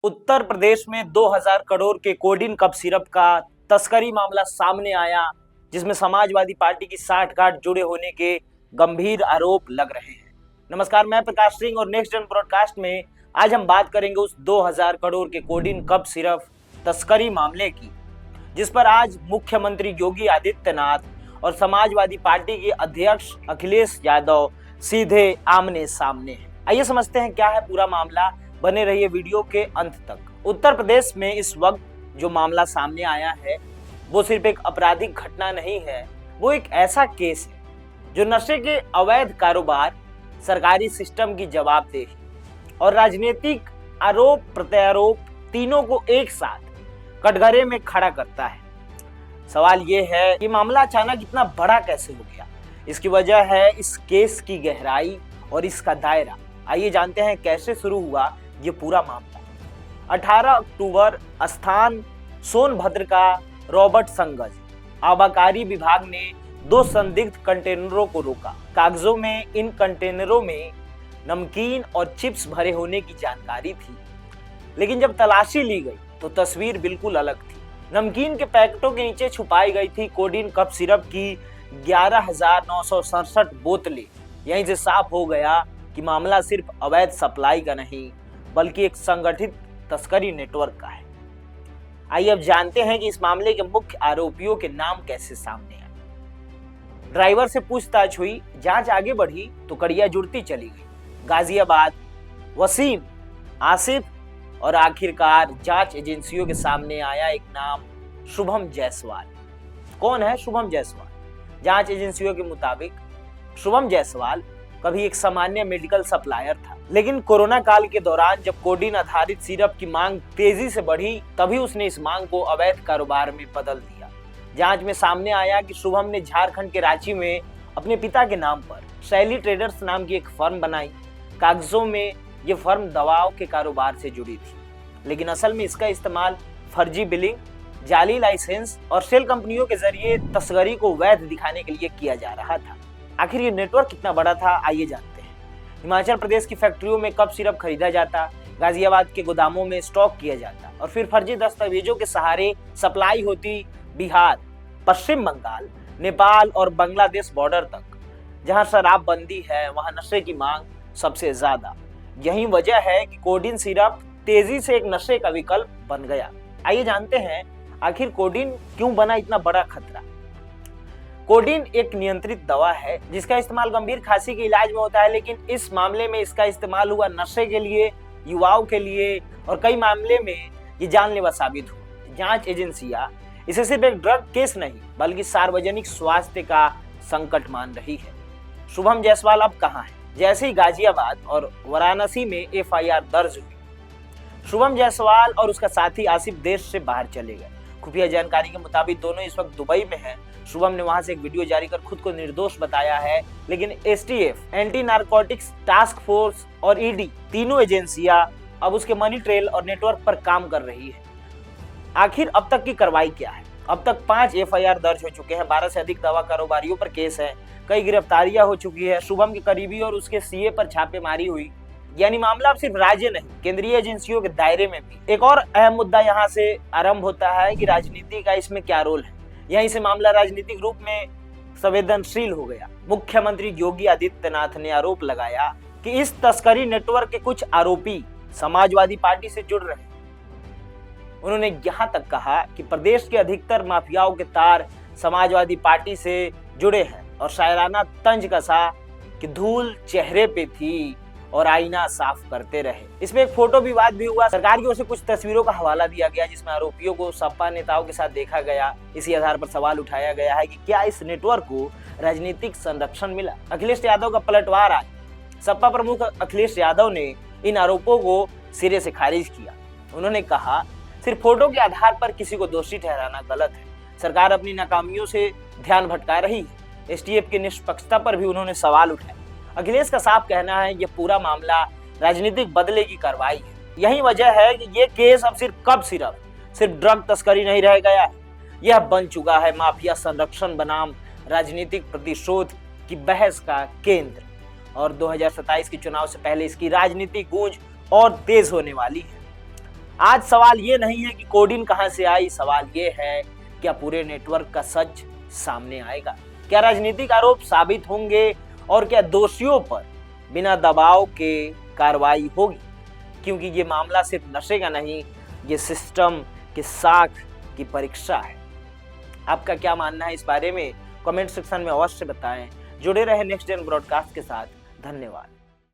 उत्तर प्रदेश में 2000 करोड़ के coding cup syrup का तस्करी मामला सामने आया, जिसमें समाजवादी पार्टी की साठगांठ जुड़े होने के गंभीर आरोप लग रहे हैं। नमस्कार, मैं प्रकाश सिंह और नेक्स्ट जन ब्रॉडकास्ट में आज हम बात करेंगे उस 2000 करोड़ के कोडिन कप सिरप तस्करी मामले की, जिस पर आज मुख्यमंत्री योगी आदित्यनाथ और समाजवादी पार्टी के अध्यक्ष अखिलेश यादव सीधे आमने सामने हैं। आइए समझते हैं क्या है पूरा मामला, बने रहिए वीडियो के अंत तक। उत्तर प्रदेश में इस वक्त जो मामला सामने आया है वो सिर्फ एक आपराधिक घटना नहीं है, वो एक ऐसा केस है जो नशे के अवैध कारोबार, सरकारी सिस्टम की जवाबदेही और राजनीतिक आरोप प्रत्यारोप तीनों को एक साथ कटघरे में खड़ा करता है। सवाल ये है कि मामला अचानक इतना बड़ा कैसे हो गया। इसकी वजह है इस केस की गहराई और इसका दायरा। आइए जानते हैं कैसे शुरू हुआ ये पूरा मामला। 18 अक्टूबर स्थान सोनभद्र का रॉबर्ट संगज, आबकारी विभाग ने 2 संदिग्ध कंटेनरों को रोका। कागजों में इन कंटेनरों में नमकीन और चिप्स भरे होने की जानकारी थी, लेकिन जब तलाशी ली गई तो तस्वीर बिल्कुल अलग थी। नमकीन के पैकेटों के नीचे छुपाई गई थी कोडिन कप सिरप की 11,967 बोतलें। यहीं से साफ हो गया कि मामला सिर्फ अवैध सप्लाई का नहीं, बल्कि एक संगठित तस्करी नेटवर्क का है। आइए अब जानते हैं कि इस मामले के मुख्य आरोपियों के नाम कैसे सामने आए। ड्राइवर से पूछताछ हुई, जांच आगे बढ़ी तो कड़ियां जुड़ती चली गई। गाजियाबाद, वसीम, आसिफ और आखिरकार जांच एजेंसियों के सामने आया एक नाम, शुभम जायसवाल। कौन है शुभम जायसवाल? जांच एजेंसियों के मुताबिक शुभम जायसवाल कभी एक सामान्य मेडिकल सप्लायर था, लेकिन कोरोना काल के दौरान जब कोडिन आधारित सिरप की मांग तेजी से बढ़ी, तभी उसने इस मांग को अवैध कारोबार में बदल दिया। जांच में सामने आया कि शुभम ने झारखंड के रांची में अपने पिता के नाम पर शैली ट्रेडर्स नाम की एक फर्म बनाई। कागजों में ये फर्म दवाओं के कारोबार से जुड़ी थी, लेकिन असल में इसका इस्तेमाल फर्जी बिलिंग, जाली लाइसेंस और सेल कंपनियों के जरिए तस्करी को वैध दिखाने के लिए किया जा रहा था। आखिर ये नेटवर्क कितना बड़ा था, आइए जानते हैं। हिमाचल प्रदेश की फैक्ट्रियों में कप सिरप खरीदा जाता, गाजियाबाद के गोदामों में स्टॉक किया जाता और फिर फर्जी दस्तावेजों के सहारे सप्लाई होती बिहार, पश्चिम बंगाल, नेपाल और बांग्लादेश बॉर्डर तक। जहां शराबबंदी है वहां नशे की मांग सबसे ज्यादा। यही वजह है कि कोडिन सिरप तेजी से एक नशे का विकल्प बन गया। आइए जानते हैं आखिर कोडिन क्यों बना इतना बड़ा खतरा। कोडिन एक नियंत्रित दवा है जिसका इस्तेमाल गंभीर खांसी के इलाज में होता है, लेकिन इस मामले में इसका इस्तेमाल हुआ नशे के लिए, युवाओं के लिए और कई मामले में ये जानलेवा साबित हुआ। जांच एजेंसियां इसे सिर्फ एक ड्रग केस नहीं बल्कि सार्वजनिक स्वास्थ्य का संकट मान रही है। शुभम जायसवाल अब कहां है? जैसे ही गाजियाबाद और वाराणसी में एफआईआर दर्ज हुई, शुभम जायसवाल और उसका साथी आसिफ देश से बाहर चले गए। खुफिया जानकारी के मुताबिक दोनों इस वक्त दुबई में हैं। शुभम ने वहां से एक वीडियो जारी कर खुद को निर्दोष बताया है, लेकिन STF, anti narcotics task force और ईडी तीनों एजेंसियां अब उसके मनी ट्रेल और नेटवर्क पर काम कर रही है। आखिर अब तक की कार्रवाई क्या है? अब तक 5 एफआईआर दर्ज हो चुके हैं, 12 से अधिक दवा कारोबारियों पर केस है, कई गिरफ्तारियां हो चुकी है, शुभम के करीबी और उसके सीए पर छापेमारी हुई। यानी मामला अब सिर्फ राज्य नहीं, केंद्रीय एजेंसियों के दायरे में भी। एक और अहम मुद्दा यहाँ से आरंभ होता है कि राजनीति का इसमें क्या रोल है। यहीं से मामला राजनीतिक रूप में संवेदनशील हो गया। मुख्यमंत्री योगी आदित्यनाथ ने आरोप लगाया कि इस तस्करी नेटवर्क के कुछ आरोपी समाजवादी पार्टी से जुड़ रहे हैं। उन्होंने यहाँ तक कहा कि प्रदेश के अधिकतर माफियाओं के तार समाजवादी पार्टी से जुड़े हैं और शायराना तंज कसा कि धूल चेहरे पे थी और आईना साफ करते रहे। इसमें एक फोटो विवाद भी हुआ। सरकार की ओर से कुछ तस्वीरों का हवाला दिया गया जिसमें आरोपियों को सपा नेताओं के साथ देखा गया। इसी आधार पर सवाल उठाया गया है कि क्या इस नेटवर्क को राजनीतिक संरक्षण मिला? अखिलेश यादव का पलटवार आया। सपा प्रमुख अखिलेश यादव ने इन आरोपों को सिरे से खारिज किया। उन्होंने कहा, सिर्फ फोटो के आधार पर किसी को दोषी ठहराना गलत है। सरकार अपनी नाकामियों से ध्यान भटका रही है। एसटीएफ की निष्पक्षता पर भी उन्होंने सवाल उठाया। अखिलेश का साफ कहना है ये पूरा मामला राजनीतिक बदले की कार्रवाई है। यही वजह है कि ये केस अब सिर्फ कप सिरप, सिर्फ ड्रग तस्करी नहीं रह गया है, यह बन चुका है माफिया संरक्षण बनाम राजनीतिक प्रतिशोध की बहस का केंद्र। और 2027 के चुनाव से पहले इसकी राजनीतिक गूंज और तेज होने वाली है। आज सवाल ये नहीं है कि कोडिन कहां से आई, सवाल ये है क्या पूरे नेटवर्क का सच सामने आएगा, क्या राजनीतिक आरोप साबित होंगे और क्या दोषियों पर बिना दबाव के कार्रवाई होगी। क्योंकि ये मामला सिर्फ नशे का नहीं, ये सिस्टम की साख की परीक्षा है। आपका क्या मानना है इस बारे में कमेंट सेक्शन में अवश्य बताएं। जुड़े रहे नेक्स्ट जेन ब्रॉडकास्ट के साथ। धन्यवाद।